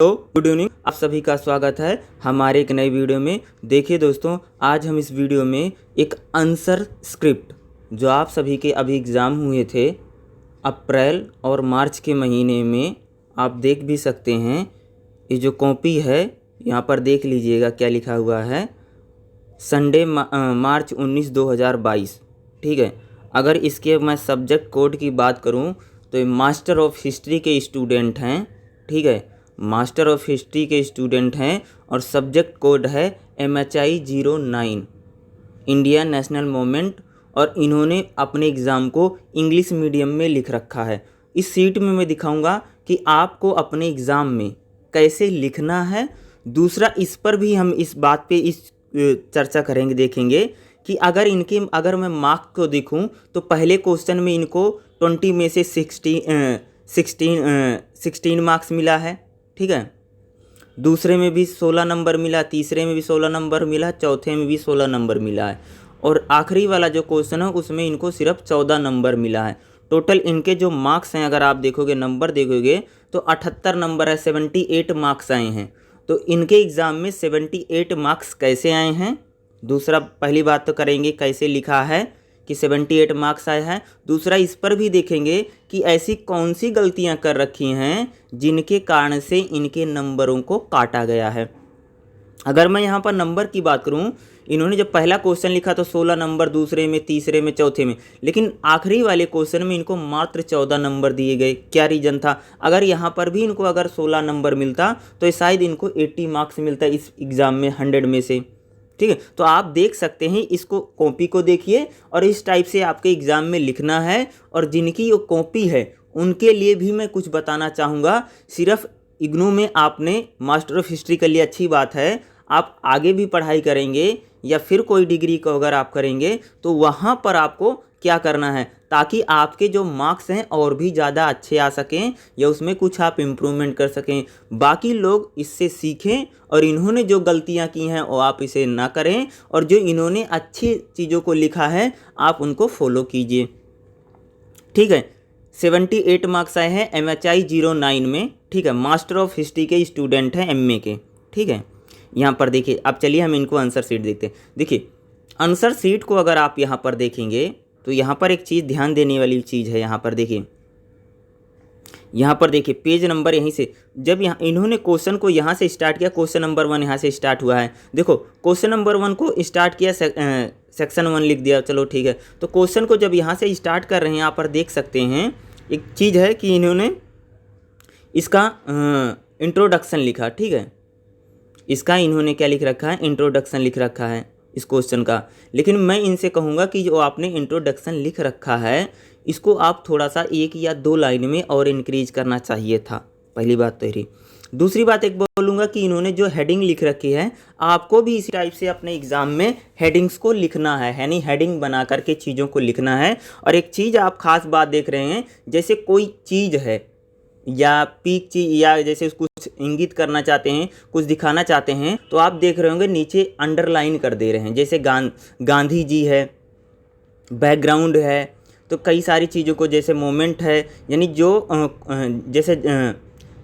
तो good evening, आप सभी का स्वागत है हमारे एक नई वीडियो में। देखिए दोस्तों, आज हम इस वीडियो में एक आंसर स्क्रिप्ट जो आप सभी के अभी एग्ज़ाम हुए थे अप्रैल और मार्च के महीने में, आप देख भी सकते हैं। ये जो कॉपी है यहाँ पर देख लीजिएगा क्या लिखा हुआ है, संडे मार्च 19 2022। ठीक है, अगर इसके मैं सब्जेक्ट कोड की बात करूँ तो ये मास्टर ऑफ हिस्ट्री के स्टूडेंट हैं। ठीक है, मास्टर ऑफ हिस्ट्री के स्टूडेंट हैं और सब्जेक्ट कोड है MHI 09 इंडियन नेशनल मूवमेंट, और इन्होंने अपने एग्ज़ाम को इंग्लिश मीडियम में लिख रखा है। इस सीट में मैं दिखाऊंगा कि आपको अपने एग्ज़ाम में कैसे लिखना है। दूसरा, इस पर भी हम इस बात पे चर्चा करेंगे, देखेंगे कि अगर मैं मार्क को देखूं तो पहले क्वेश्चन में इनको 20 में से 16 मार्क्स मिला है। ठीक है, दूसरे में भी 16 नंबर मिला, तीसरे में भी 16 नंबर मिला, चौथे में भी 16 नंबर मिला है, और आखिरी वाला जो क्वेश्चन है उसमें इनको सिर्फ 14 नंबर मिला है। टोटल इनके जो मार्क्स हैं, अगर आप देखोगे नंबर देखोगे तो 78 नंबर है, 78 मार्क्स आए हैं। तो इनके एग्ज़ाम में 78 मार्क्स कैसे आए हैं। दूसरा, पहली बात तो करेंगे कैसे लिखा है कि 78 मार्क्स आए हैं। दूसरा, इस पर भी देखेंगे कि ऐसी कौन सी गलतियां कर रखी हैं जिनके कारण से इनके नंबरों को काटा गया है। अगर मैं यहाँ पर नंबर की बात करूँ, इन्होंने जब पहला क्वेश्चन लिखा तो 16 नंबर, दूसरे में, तीसरे में, चौथे में, लेकिन आखिरी वाले क्वेश्चन में इनको मात्र 14 नंबर दिए गए। क्या रीज़न था? अगर यहाँ पर भी इनको अगर 16 नंबर मिलता तो शायद इनको 80 मार्क्स मिलता इस एग्ज़ाम में 100 में से। ठीक है, तो आप देख सकते हैं, इसको कॉपी को देखिए और इस टाइप से आपके एग्ज़ाम में लिखना है। और जिनकी वो कॉपी है उनके लिए भी मैं कुछ बताना चाहूँगा। सिर्फ इग्नू में आपने मास्टर ऑफ हिस्ट्री कर लिया, अच्छी बात है। आप आगे भी पढ़ाई करेंगे या फिर कोई डिग्री को अगर आप करेंगे तो वहाँ पर आपको क्या करना है ताकि आपके जो मार्क्स हैं और भी ज़्यादा अच्छे आ सकें या उसमें कुछ आप इम्प्रूवमेंट कर सकें, बाकी लोग इससे सीखें और इन्होंने जो गलतियां की हैं वो आप इसे ना करें, और जो इन्होंने अच्छी चीज़ों को लिखा है आप उनको फॉलो कीजिए। ठीक है, 78 मार्क्स आए हैं MHI 09 में। ठीक है, मास्टर ऑफ हिस्ट्री के स्टूडेंट हैं, MA के। ठीक है, यहाँ पर देखिए, अब चलिए हम इनको आंसर शीट देखते हैं। देखिए, आंसर शीट को अगर आप यहाँ पर देखेंगे तो यहाँ पर एक चीज़ ध्यान देने वाली चीज़ है। यहाँ पर देखिए, पेज नंबर यहीं से, जब यहाँ इन्होंने क्वेश्चन को यहाँ से स्टार्ट किया, क्वेश्चन नंबर 1 यहाँ से स्टार्ट हुआ है। देखो, क्वेश्चन नंबर 1 को स्टार्ट किया, सेक्शन 1 लिख दिया, चलो ठीक है। तो क्वेश्चन को जब यहाँ से स्टार्ट कर रहे हैं, यहाँ पर देख सकते हैं एक चीज़ है कि इन्होंने इसका इंट्रोडक्शन लिखा। ठीक है, इसका इन्होंने क्या लिख रखा है, इंट्रोडक्शन लिख रखा है इस क्वेश्चन का। लेकिन मैं इनसे कहूँगा कि जो आपने इंट्रोडक्शन लिख रखा है इसको आप थोड़ा सा 1 या 2 लाइन में और इंक्रीज करना चाहिए था। पहली बात तो यही। दूसरी बात एक बोलूँगा कि इन्होंने जो हेडिंग लिख रखी है, आपको भी इसी टाइप से अपने एग्ज़ाम में हेडिंग्स को लिखना है, यानी हेडिंग बना करके चीज़ों को लिखना है। और एक चीज़ आप ख़ास बात देख रहे हैं, जैसे कोई चीज़ है या पीक चीज, या जैसे कुछ इंगित करना चाहते हैं, कुछ दिखाना चाहते हैं, तो आप देख रहे होंगे नीचे अंडरलाइन कर दे रहे हैं। जैसे गांधी जी है, बैकग्राउंड है, तो कई सारी चीज़ों को, जैसे मोमेंट है, यानी जो जैसे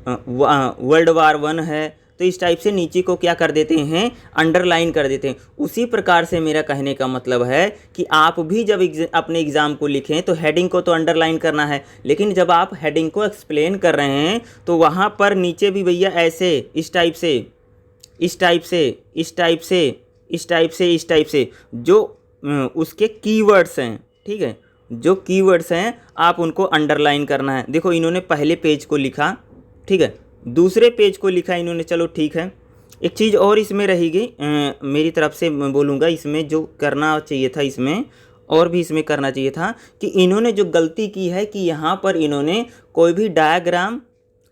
वर्ल्ड वार 1 है, तो इस टाइप से नीचे को क्या कर देते हैं, अंडरलाइन कर देते हैं। उसी प्रकार से मेरा कहने का मतलब है कि आप भी जब अपने एग्ज़ाम को लिखें तो हेडिंग को तो अंडरलाइन करना है, लेकिन जब आप हेडिंग को एक्सप्लेन कर रहे हैं तो वहाँ पर नीचे भी भैया ऐसे इस टाइप से, इस टाइप से, इस टाइप से, इस टाइप से, इस टाइप से जो उसके कीवर्ड्स हैं, ठीक है, जो कीवर्ड्स हैं आप उनको अंडरलाइन करना है। देखो, इन्होंने पहले पेज को लिखा, ठीक है, दूसरे पेज को लिखा इन्होंने, चलो ठीक है। एक चीज़ और इसमें रहेगी, मेरी तरफ से मैं बोलूँगा, इसमें जो करना चाहिए था, इसमें और भी इसमें करना चाहिए था कि इन्होंने जो गलती की है कि यहाँ पर इन्होंने कोई भी डायग्राम,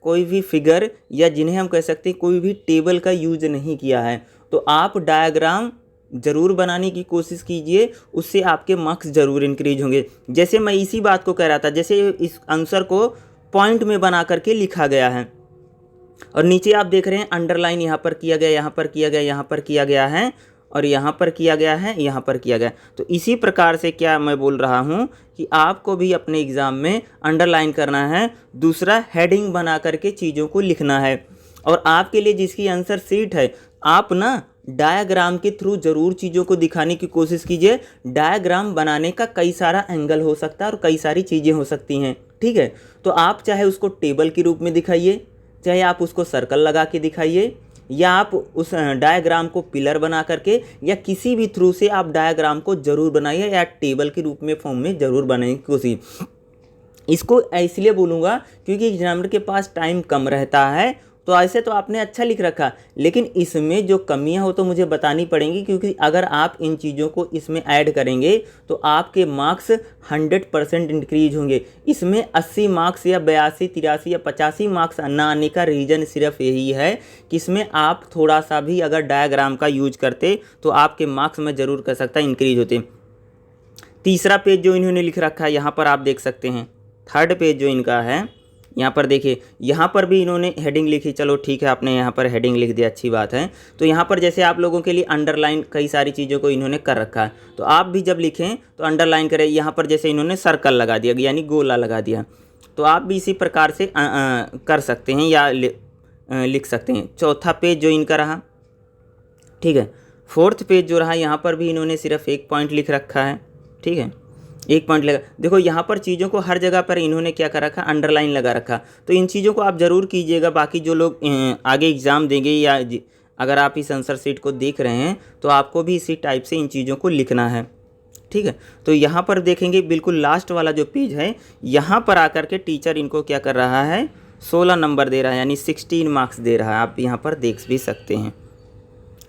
कोई भी फिगर, या जिन्हें हम कह सकते हैं कोई भी टेबल का यूज नहीं किया है। तो आप डायग्राम ज़रूर बनाने की कोशिश कीजिए, उससे आपके मार्क्स ज़रूर इंक्रीज होंगे। जैसे मैं इसी बात को कह रहा था, जैसे इस आंसर को पॉइंट में बना करके लिखा गया है और नीचे आप देख रहे हैं अंडरलाइन यहाँ पर किया गया, यहाँ पर किया गया, यहाँ पर किया गया है, और यहाँ पर किया गया है, यहाँ पर किया गया। तो इसी प्रकार से क्या मैं बोल रहा हूँ कि आपको भी अपने एग्ज़ाम में अंडरलाइन करना है। दूसरा, हेडिंग बना करके चीज़ों को लिखना है। और आपके लिए जिसकी आंसर सीट है, आप ना डायग्राम के थ्रू जरूर चीज़ों को दिखाने की कोशिश कीजिए। डायग्राम बनाने का कई सारा एंगल हो सकता है और कई सारी चीज़ें हो सकती हैं, ठीक है। तो आप चाहे उसको टेबल के रूप में दिखाइए, चाहे आप उसको सर्कल लगा के दिखाइए, या आप उस डायग्राम को पिलर बना करके, या किसी भी थ्रू से आप डायग्राम को जरूर बनाइए, या टेबल के रूप में फॉर्म में जरूर बनाने की कोशिश। इसको इसलिए बोलूँगा क्योंकि एग्जामिनर के पास टाइम कम रहता है। तो ऐसे तो आपने अच्छा लिख रखा, लेकिन इसमें जो कमियां हो तो मुझे बतानी पड़ेंगी, क्योंकि अगर आप इन चीज़ों को इसमें ऐड करेंगे तो आपके मार्क्स 100% इंक्रीज होंगे। इसमें 80 मार्क्स या 82, 83 या 85 मार्क्स ना आने का रीज़न सिर्फ यही है कि इसमें आप थोड़ा सा भी अगर डायग्राम का यूज करते तो आपके मार्क्स में ज़रूर कर सकता इंक्रीज होते। तीसरा पेज जो इन्होंने लिख रखा है यहाँ पर आप देख सकते हैं, थर्ड पेज जो इनका है, यहाँ पर देखिए, यहाँ पर भी इन्होंने हेडिंग लिखी। चलो ठीक है, आपने यहाँ पर हेडिंग लिख दिया, अच्छी बात है। तो यहाँ पर जैसे आप लोगों के लिए अंडरलाइन कई सारी चीज़ों को इन्होंने कर रखा है, तो आप भी जब लिखें तो अंडरलाइन करें। यहाँ पर जैसे इन्होंने सर्कल लगा दिया, यानी गोला लगा दिया, तो आप भी इसी प्रकार से कर सकते हैं या लिख सकते हैं। चौथा पेज जो इनका रहा, ठीक है। फोर्थ पेज जो रहा, यहाँ पर भी इन्होंने सिर्फ एक पॉइंट लिख रखा है, ठीक है, एक पॉइंट लगा। देखो यहाँ पर चीज़ों को हर जगह पर इन्होंने क्या कर रखा, अंडरलाइन लगा रखा। तो इन चीज़ों को आप ज़रूर कीजिएगा। बाकी जो लोग आगे एग्ज़ाम देंगे, या अगर आप इस आंसर शीट को देख रहे हैं तो आपको भी इसी टाइप से इन चीज़ों को लिखना है, ठीक है। तो यहाँ पर देखेंगे बिल्कुल लास्ट वाला जो पेज है, यहाँ पर आकर के टीचर इनको क्या कर रहा है, 16 नंबर दे रहा है, यानी 16 मार्क्स दे रहा है। आप यहाँ पर देख भी सकते हैं,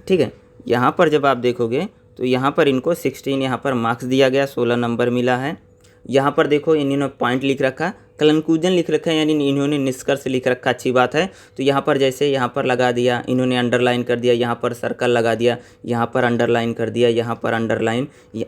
ठीक है। यहाँ पर जब आप देखोगे तो यहाँ पर इनको 16 यहाँ पर मार्क्स दिया गया, 16 नंबर मिला है। यहाँ पर देखो इन्होंने पॉइंट लिख रखा, कंक्लूजन लिख रखा है, यानी इन्होंने निष्कर्ष लिख रखा, अच्छी बात है। तो यहाँ पर जैसे यहाँ पर लगा दिया, इन्होंने अंडरलाइन कर दिया, यहाँ पर सर्कल लगा दिया, यहाँ पर अंडरलाइन कर दिया, यहाँ पर अंडरलाइन।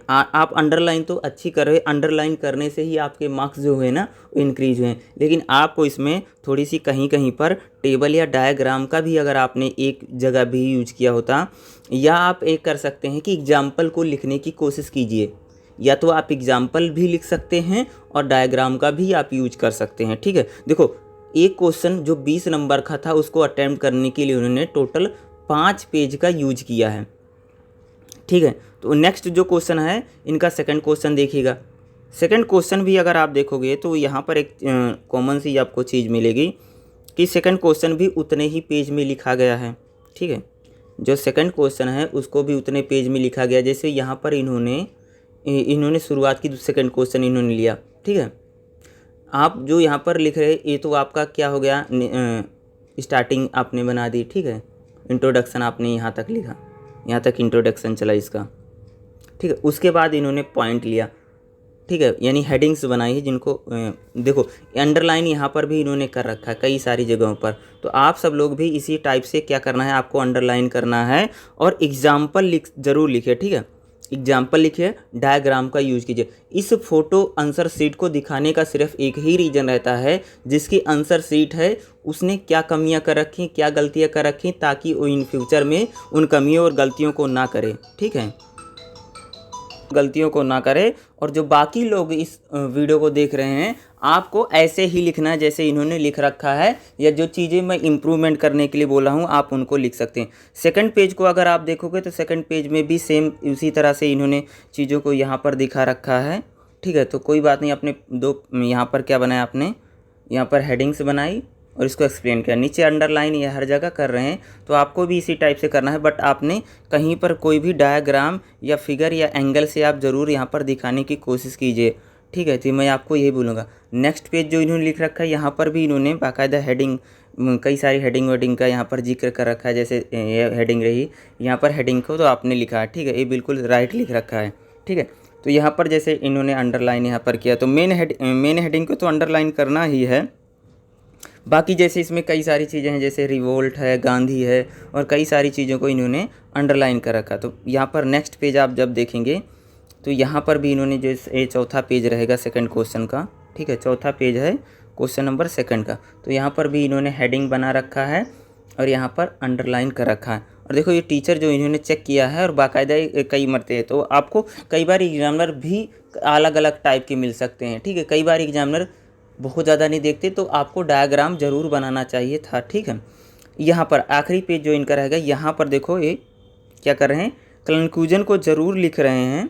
आप अंडरलाइन तो अच्छी कर रहे, अंडरलाइन करने से ही आपके मार्क्स जो है ना इंक्रीज हुए, लेकिन आपको इसमें थोड़ी सी कहीं कहीं पर टेबल या डायग्राम का भी अगर आपने एक जगह भी यूज किया होता, या आप एक कर सकते हैं कि एग्जाम्पल को लिखने की कोशिश कीजिए, या तो आप एग्जाम्पल भी लिख सकते हैं और डायग्राम का भी आप यूज कर सकते हैं, ठीक है। देखो एक क्वेश्चन जो 20 नंबर का था उसको अटेम्प्ट करने के लिए उन्होंने टोटल 5 पेज का यूज किया है, ठीक है। तो नेक्स्ट जो क्वेश्चन है इनका सेकंड क्वेश्चन देखिएगा। सेकंड क्वेश्चन भी अगर आप देखोगे तो यहाँ पर एक कॉमन सी आपको चीज़ मिलेगी कि सेकंड क्वेश्चन भी उतने ही पेज में लिखा गया है, ठीक है। जो सेकंड क्वेश्चन है उसको भी उतने पेज में लिखा गया, जैसे यहाँ पर इन्होंने शुरुआत की, सेकंड क्वेश्चन इन्होंने लिया, ठीक है। आप जो यहाँ पर लिख रहे ये तो आपका क्या हो गया, स्टार्टिंग आपने बना दी, ठीक है। इंट्रोडक्शन आपने यहाँ तक लिखा, यहाँ तक इंट्रोडक्शन चला इसका, ठीक है। उसके बाद इन्होंने पॉइंट लिया, ठीक है, यानी हेडिंग्स बनाई है जिनको देखो अंडरलाइन यहाँ पर भी इन्होंने कर रखा है कई सारी जगहों पर। तो आप सब लोग भी इसी टाइप से क्या करना है, आपको अंडरलाइन करना है और एग्जाम्पल ज़रूर लिखिए, ठीक है। एग्जाम्पल लिखिए, डायग्राम का यूज कीजिए। इस फोटो आंसर शीट को दिखाने का सिर्फ एक ही रीज़न रहता है, जिसकी आंसर शीट है उसने क्या कमियां कर रखी, क्या गलतियां कर रखी, ताकि वो इन फ्यूचर में उन कमियों और गलतियों को ना करे, ठीक है, गलतियों को ना करे। और जो बाकी लोग इस वीडियो को देख रहे हैं, आपको ऐसे ही लिखना है जैसे इन्होंने लिख रखा है, या जो चीज़ें मैं इम्प्रूवमेंट करने के लिए बोला हूँ आप उनको लिख सकते हैं। सेकंड पेज को अगर आप देखोगे तो सेकंड पेज में भी सेम उसी तरह से इन्होंने चीज़ों को यहाँ पर दिखा रखा है, ठीक है। तो कोई बात नहीं, अपने दो यहाँ पर क्या बनाया, आपने यहाँ पर हेडिंग्स बनाई और इसको एक्सप्लेन किया, नीचे अंडरलाइन ये हर जगह कर रहे हैं। तो आपको भी इसी टाइप से करना है, बट आपने कहीं पर कोई भी डायग्राम या फिगर या एंगल से आप ज़रूर यहाँ पर दिखाने की कोशिश कीजिए, ठीक है। तो मैं आपको यही बोलूँगा। नेक्स्ट पेज जो इन्होंने लिख रखा है, यहाँ पर भी इन्होंने बाकायदा हेडिंग, कई सारी हेडिंग वेडिंग का यहाँ पर जिक्र कर रखा है। जैसे ये हेडिंग रही, यहाँ पर हेडिंग को तो आपने लिखा है, ठीक है, ये बिल्कुल राइट लिख रखा है, ठीक है। तो यहाँ पर जैसे इन्होंने अंडरलाइन यहाँ पर किया, तो मेन हेडिंग को तो अंडरलाइन करना ही है। बाकी जैसे इसमें कई सारी चीज़ें हैं, जैसे रिवोल्ट है, गांधी है, और कई सारी चीज़ों को इन्होंने अंडरलाइन कर रखा। तो यहाँ पर नेक्स्ट पेज आप जब देखेंगे तो यहाँ पर भी इन्होंने जो ये चौथा पेज रहेगा सेकंड क्वेश्चन का, ठीक है, चौथा पेज है क्वेश्चन नंबर सेकंड का। तो यहाँ पर भी इन्होंने हेडिंग बना रखा है और यहाँ पर अंडरलाइन कर रखा है। और देखो ये टीचर जो इन्होंने चेक किया है और बाकायदा कई मरते हैं। तो आपको कई बार एग्जामिनर भी अलग अलग टाइप के मिल सकते हैं, ठीक है। कई बार एग्जामिनर बहुत ज़्यादा नहीं देखते, तो आपको डायग्राम ज़रूर बनाना चाहिए था, ठीक है। यहाँ पर आखिरी पेज जो इनका रहेगा, यहाँ पर देखो ये क्या कर रहे हैं, कंक्लूजन को ज़रूर लिख रहे हैं।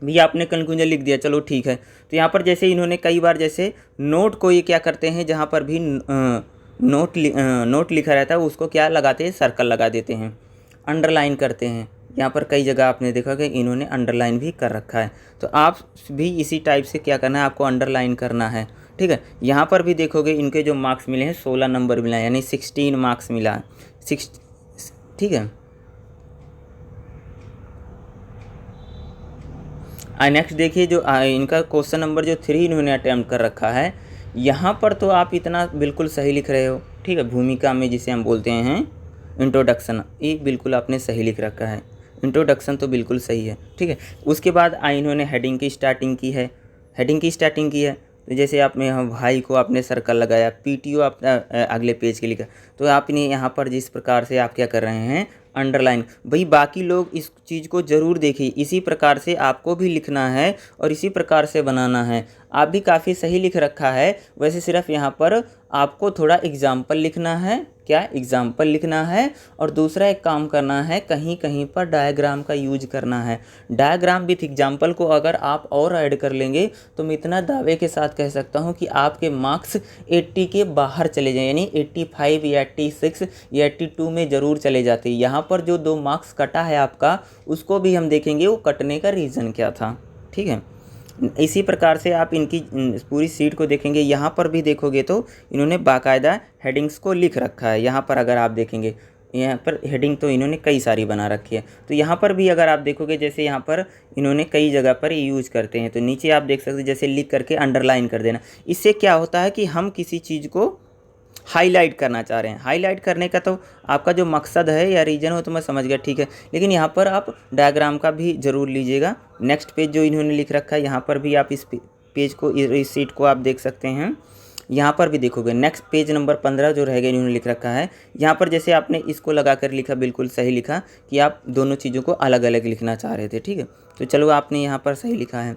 भैया आपने कंक्लूजन लिख दिया, चलो ठीक है। तो यहाँ पर जैसे इन्होंने कई बार जैसे नोट को ये क्या करते हैं, जहाँ पर भी नोट लिखा रहता है उसको क्या लगाते हैं, सर्कल लगा देते हैं, अंडरलाइन करते हैं। यहाँ पर कई जगह आपने देखा कि इन्होंने अंडरलाइन भी कर रखा है। तो आप भी इसी टाइप से क्या करना है, आपको अंडरलाइन करना है, ठीक है। यहाँ पर भी देखोगे इनके जो मार्क्स मिले हैं 16 नंबर मिला है, यानी 16 मार्क्स मिला है, ठीक है। नेक्स्ट देखिए जो इनका क्वेश्चन नंबर जो 3 इन्होंने अटैम्प्ट कर रखा है, यहाँ पर तो आप इतना बिल्कुल सही लिख रहे हो, ठीक है। भूमिका में जिसे हम बोलते हैं इंट्रोडक्शन, ये बिल्कुल आपने सही लिख रखा है, इंट्रोडक्शन तो बिल्कुल सही है, ठीक है। उसके बाद इन्होंने हेडिंग की स्टार्टिंग की है, तो जैसे आपने भाई को आपने सर्कल लगाया, पीटीओ आप अगले पेज के लिखा, तो आपने यहाँ पर जिस प्रकार से आप क्या कर रहे हैं, अंडरलाइन। भाई बाकी लोग इस चीज़ को ज़रूर देखिए, इसी प्रकार से आपको भी लिखना है और इसी प्रकार से बनाना है। आप भी काफ़ी सही लिख रखा है, वैसे सिर्फ यहाँ पर आपको थोड़ा एग्जाम्पल लिखना है, क्या एग्जाम्पल लिखना है, और दूसरा एक काम करना है, कहीं कहीं पर डायग्राम का यूज करना है। डायग्राम विथ एग्जाम्पल को अगर आप और ऐड कर लेंगे तो मैं इतना दावे के साथ कह सकता हूँ कि आपके मार्क्स 80 के बाहर चले जाएं, यानी 85 या 86 या 82 में ज़रूर चले जाते। यहाँ पर जो 2 मार्क्स कटा है आपका, उसको भी हम देखेंगे वो कटने का रीज़न क्या था, ठीक है। इसी प्रकार से आप इनकी पूरी सीट को देखेंगे, यहाँ पर भी देखोगे तो इन्होंने बाकायदा हेडिंग्स को लिख रखा है। यहाँ पर अगर आप देखेंगे, यहाँ पर हेडिंग तो इन्होंने कई सारी बना रखी है। तो यहाँ पर भी अगर आप देखोगे, जैसे यहाँ पर इन्होंने कई जगह पर यूज़ करते हैं, तो नीचे आप देख सकते हैं जैसे लिख करके अंडरलाइन कर देना। इससे क्या होता है कि हम किसी चीज़ को हाईलाइट करना चाह रहे हैं, हाईलाइट करने का तो आपका जो मकसद है या रीजन हो तो मैं समझ गया, ठीक है। लेकिन यहाँ पर आप डायग्राम का भी ज़रूर लीजिएगा। नेक्स्ट पेज जो इन्होंने लिख रखा है, यहाँ पर भी आप इस पेज को, इस सीट को आप देख सकते हैं। यहाँ पर भी देखोगे नेक्स्ट पेज नंबर 15 जो रहेगा इन्होंने लिख रखा है। यहाँ पर जैसे आपने इसको लगा कर लिखा, बिल्कुल सही लिखा कि आप दोनों चीज़ों को अलग अलग लिखना चाह रहे थे, ठीक है। तो चलो आपने यहाँ पर सही लिखा है।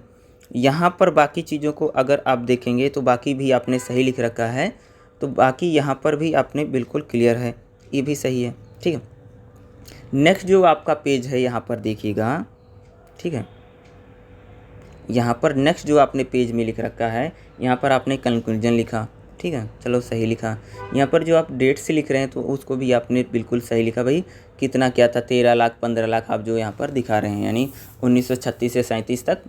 यहाँ पर बाकी चीज़ों को अगर आप देखेंगे तो बाकी भी आपने सही लिख रखा है, तो बाकी यहाँ पर भी आपने बिल्कुल क्लियर है, ये भी सही है, ठीक है। नेक्स्ट जो आपका पेज है यहाँ पर देखिएगा, ठीक है। यहाँ पर नेक्स्ट जो आपने पेज में लिख रखा है, यहाँ पर आपने कंक्लूजन लिखा, ठीक है, चलो सही लिखा। यहाँ पर जो आप डेट से लिख रहे हैं तो उसको भी आपने बिल्कुल सही लिखा। भाई कितना क्या था, 13 लाख 15 लाख आप जो यहाँ पर दिखा रहे हैं, यानी 1936 से 37 तक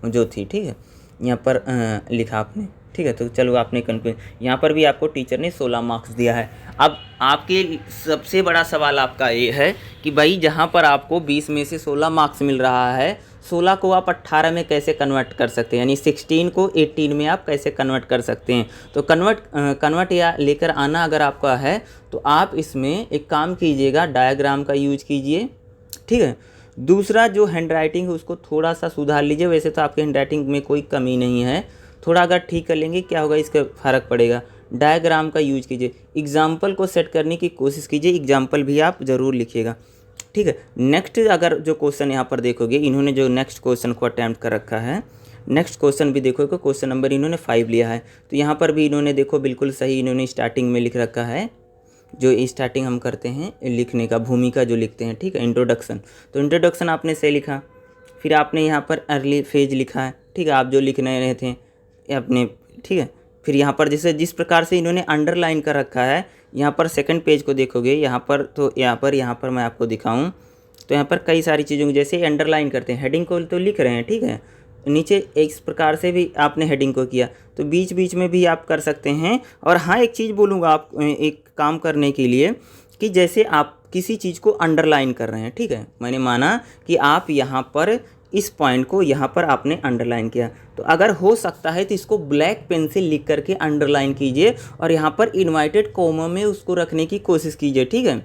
जो थी, ठीक है, यहाँ पर लिखा आपने, ठीक है। तो चलो आपने कंक्लूजन, यहाँ पर भी आपको टीचर ने 16 मार्क्स दिया है। अब आपके सबसे बड़ा सवाल आपका ये है कि भाई जहाँ पर आपको 20 में से 16 मार्क्स मिल रहा है, 16 को आप 18 में कैसे कन्वर्ट कर सकते हैं, यानी 16 को 18 में आप कैसे कन्वर्ट कर सकते हैं। तो कन्वर्ट या लेकर आना अगर आपका है तो आप इसमें एक काम कीजिएगा, डायग्राम का यूज कीजिए, ठीक है। दूसरा जो हैंड राइटिंग है उसको थोड़ा सा सुधार लीजिए। वैसे तो आपके हैंड राइटिंग में कोई कमी नहीं है, थोड़ा अगर ठीक कर लेंगे क्या होगा, इसका फ़र्क पड़ेगा। डायग्राम का यूज कीजिए, एग्जाम्पल को सेट करने की कोशिश कीजिए, एग्जाम्पल भी आप ज़रूर लिखिएगा, ठीक है। नेक्स्ट अगर जो क्वेश्चन यहाँ पर देखोगे, इन्होंने जो नेक्स्ट क्वेश्चन को अटैम्प्ट कर रखा है, नेक्स्ट क्वेश्चन भी देखोगे, क्वेश्चन नंबर इन्होंने 5 लिया है। तो यहाँ पर भी इन्होंने देखो बिल्कुल सही इन्होंने स्टार्टिंग में लिख रखा है, जो स्टार्टिंग हम करते हैं लिखने का, भूमिका जो लिखते हैं, ठीक है, इंट्रोडक्शन। तो इंट्रोडक्शन आपने सही लिखा। फिर आपने यहाँ पर अर्ली फेज लिखा है, ठीक है, आप जो लिखने रहे थे अपने, ठीक है। फिर यहाँ पर जैसे जिस प्रकार से इन्होंने अंडरलाइन कर रखा है, यहाँ पर सेकंड पेज को देखोगे, यहाँ पर तो यहाँ पर मैं आपको दिखाऊं तो यहाँ पर कई सारी चीज़ों को जैसे अंडरलाइन करते हैं, हेडिंग को तो लिख रहे हैं, ठीक है, नीचे इस प्रकार से भी आपने हेडिंग को किया, तो बीच बीच में भी आप कर सकते हैं। और हाँ, एक चीज़ बोलूँगा आप एक काम करने के लिए, कि जैसे आप किसी चीज़ को अंडरलाइन कर रहे हैं, ठीक है, मैंने माना कि आप यहाँ पर इस पॉइंट को यहाँ पर आपने अंडरलाइन किया, तो अगर हो सकता है तो इसको ब्लैक पेन से लिख करके अंडरलाइन कीजिए और यहाँ पर इन्वर्टेड कॉमा में उसको रखने की कोशिश कीजिए, ठीक है।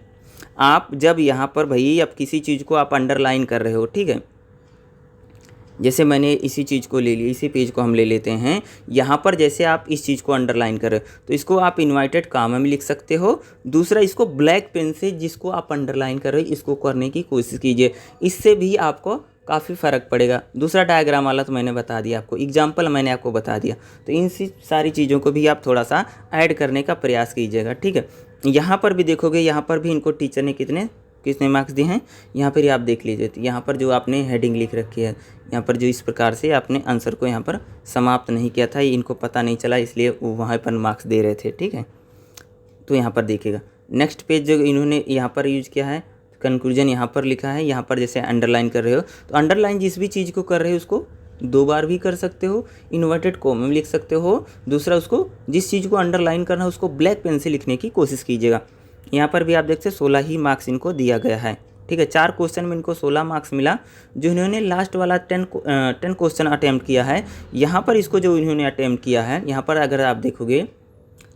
आप जब यहाँ पर भाई अब किसी चीज़ को आप अंडरलाइन कर रहे हो, ठीक है, जैसे मैंने इसी चीज़ को ले लिया, इसी पेज को हम ले लेते हैं, यहाँ पर जैसे आप इस चीज़ को अंडरलाइन कर रहे हो तो इसको आप इन्वर्टेड कॉमा में लिख सकते हो। दूसरा, इसको ब्लैक पेन से जिसको आप अंडरलाइन कर रहे हो इसको करने की कोशिश कीजिए, इससे भी आपको काफ़ी फ़र्क पड़ेगा। दूसरा डायग्राम वाला तो मैंने बता दिया आपको, एग्जाम्पल मैंने आपको बता दिया, तो इन सारी चीज़ों को भी आप थोड़ा सा ऐड करने का प्रयास कीजिएगा, ठीक है। यहाँ पर भी देखोगे, यहाँ पर भी इनको टीचर ने कितने मार्क्स दिए हैं, यहाँ पर ही आप देख लीजिए। तो यहाँ पर जो आपने हेडिंग लिख रखी है, यहाँ पर जो इस प्रकार से आपने आंसर को यहाँ पर समाप्त नहीं किया था, इनको पता नहीं चला, इसलिए वो वहाँ पर मार्क्स दे रहे थे। ठीक है, तो यहाँ पर देखिएगा नेक्स्ट पेज जो इन्होंने यहाँ पर यूज किया है, कंक्लूजन यहाँ पर लिखा है। यहाँ पर जैसे अंडरलाइन कर रहे हो तो अंडरलाइन जिस भी चीज़ को कर रहे हो उसको 2 बार भी कर सकते हो, इन्वर्टेड कॉमा में लिख सकते हो। दूसरा, उसको जिस चीज़ को अंडरलाइन करना है उसको ब्लैक पेन से लिखने की कोशिश कीजिएगा। यहाँ पर भी आप देखते 16 ही मार्क्स इनको दिया गया है। ठीक है, 4 क्वेश्चन में इनको 16 मार्क्स मिला। जो इन्होंने लास्ट वाला 10 क्वेश्चन अटैम्प्ट किया है, यहाँ पर इसको जो इन्होंने अटैम्प्ट किया है, यहाँ पर अगर आप देखोगे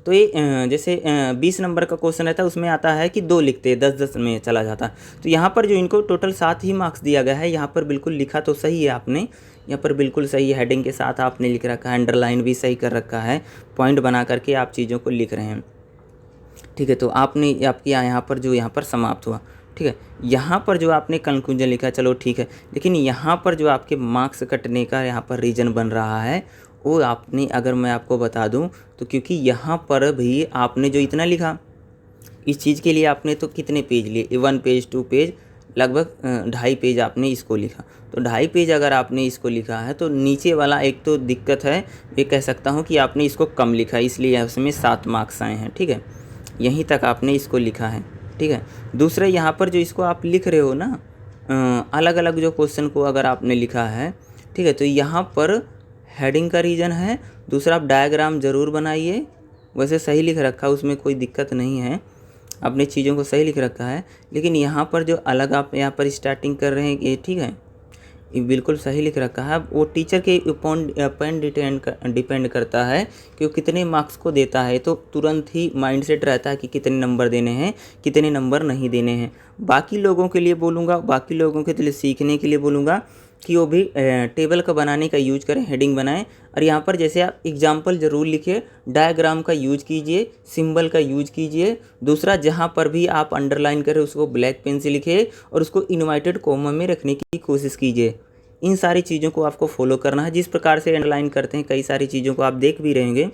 तो ये जैसे 20 नंबर का क्वेश्चन रहता है, उसमें आता है कि 2 लिखते, 10-10 में चला जाता। तो यहाँ पर जो इनको टोटल 7 ही मार्क्स दिया गया है। यहाँ पर बिल्कुल लिखा तो सही है आपने, यहाँ पर बिल्कुल सही है, हेडिंग के साथ आपने लिख रखा है, अंडरलाइन भी सही कर रखा है, पॉइंट बना करके आप चीज़ों को लिख रहे हैं। ठीक है, तो आपने आपकी यहाँ पर जो यहाँ पर समाप्त हुआ। ठीक है, यहाँ पर जो आपने कंक्लूजन लिखा, चलो ठीक है, लेकिन यहाँ पर जो आपके मार्क्स कटने का यहाँ पर रीज़न बन रहा है वो आपने, अगर मैं आपको बता दूं तो क्योंकि यहाँ पर भी आपने जो इतना लिखा, इस चीज़ के लिए आपने तो कितने पेज लिए, 1 पेज 2 पेज, लगभग 2.5 पेज आपने इसको लिखा। तो 2.5 पेज अगर आपने इसको लिखा है तो नीचे वाला एक तो दिक्कत है, ये कह सकता हूँ कि आपने इसको कम लिखा, इसलिए उसमें 7 मार्क्स आए हैं। ठीक है, यहीं तक आपने इसको लिखा है। ठीक है, दूसरे यहाँ पर जो इसको आप लिख रहे हो ना, अलग अलग जो क्वेश्चन को अगर आपने लिखा है, ठीक है, तो यहाँ पर हेडिंग का रीज़न है। दूसरा, आप डायग्राम ज़रूर बनाइए, वैसे सही लिख रखा है, उसमें कोई दिक्कत नहीं है, अपनी चीज़ों को सही लिख रखा है। लेकिन यहाँ पर जो अलग आप यहाँ पर स्टार्टिंग कर रहे हैं, ये ठीक है, ये बिल्कुल सही लिख रखा है। वो टीचर के ऊपर डिपेंड करता है कि वो कितने मार्क्स को देता है, तो तुरंत ही माइंडसेट रहता है कि कितने नंबर देने हैं, कितने नंबर नहीं देने हैं। बाकी लोगों के लिए बोलूँगा, बाकी लोगों के लिए सीखने के लिए बोलूँगा कि वो भी टेबल का बनाने का यूज करें, हेडिंग बनाएं। और यहाँ पर जैसे आप एग्जाम्पल ज़रूर लिखिए, डायग्राम का यूज कीजिए, सिंबल का यूज कीजिए। दूसरा, जहाँ पर भी आप अंडरलाइन करें उसको ब्लैक पेन से लिखिए और उसको इन्वर्टेड कॉमा में रखने की कोशिश कीजिए। इन सारी चीज़ों को आपको फॉलो करना है। जिस प्रकार से अंडरलाइन करते हैं, कई सारी चीज़ों को आप देख भी रहेंगे,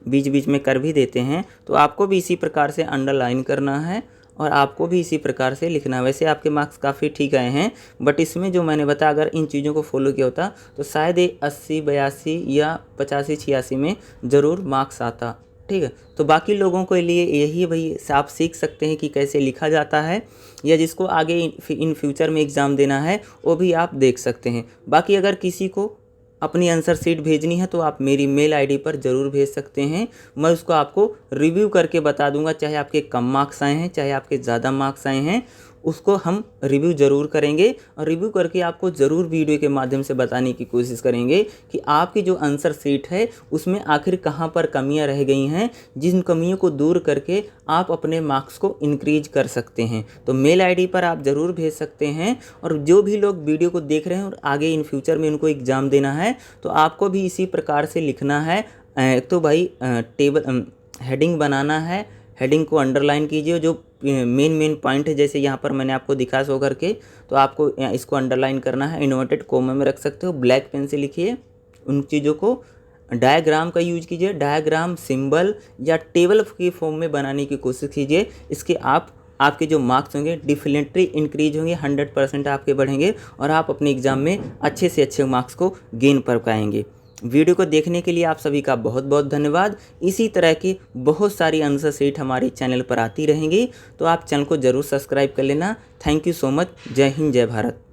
बीच बीच में कर भी देते हैं, तो आपको भी इसी प्रकार से अंडरलाइन करना है और आपको भी इसी प्रकार से लिखना है। वैसे आपके मार्क्स काफ़ी ठीक आए हैं, बट इसमें जो मैंने बताया, अगर इन चीज़ों को फॉलो किया होता तो शायद ये 80 82 या 85 86 में ज़रूर मार्क्स आता। ठीक है, तो बाकी लोगों के लिए यही भाई आप सीख सकते हैं कि कैसे लिखा जाता है, या जिसको आगे इन फ्यूचर में एग्ज़ाम देना है वो भी आप देख सकते हैं। बाकी अगर किसी को अपनी आंसर शीट भेजनी है तो आप मेरी मेल आईडी पर ज़रूर भेज सकते हैं, मैं उसको आपको रिव्यू करके बता दूंगा। चाहे आपके कम मार्क्स आए हैं, चाहे आपके ज़्यादा मार्क्स आए हैं, उसको हम रिव्यू ज़रूर करेंगे और रिव्यू करके आपको ज़रूर वीडियो के माध्यम से बताने की कोशिश करेंगे कि आपकी जो आंसर शीट है उसमें आखिर कहाँ पर कमियाँ रह गई हैं, जिन कमियों को दूर करके आप अपने मार्क्स को इंक्रीज कर सकते हैं। तो मेल आईडी पर आप ज़रूर भेज सकते हैं। और जो भी लोग वीडियो को देख रहे हैं और आगे इन फ्यूचर में उनको एग्ज़ाम देना है, तो आपको भी इसी प्रकार से लिखना है। तो भाई टेबल हेडिंग बनाना है, हेडिंग को अंडरलाइन कीजिए, जो मेन पॉइंट है, जैसे यहाँ पर मैंने आपको दिखा शो करके, तो आपको इसको अंडरलाइन करना है, इन्वर्टेड कॉमा में रख सकते हो, ब्लैक पेन से लिखिए उन चीज़ों को। डायग्राम का यूज कीजिए, डायग्राम सिंबल या टेबल की फॉर्म में बनाने की कोशिश कीजिए। इसके आपके जो मार्क्स होंगे डेफिनेटली इंक्रीज होंगे, 100% आपके बढ़ेंगे और आप अपने एग्ज़ाम में अच्छे से अच्छे मार्क्स को गेन कर पाएंगे। वीडियो को देखने के लिए आप सभी का बहुत बहुत धन्यवाद। इसी तरह की बहुत सारी आंसर शीट हमारे चैनल पर आती रहेंगी, तो आप चैनल को ज़रूर सब्सक्राइब कर लेना। Thank you so much. जय हिंद, जय भारत।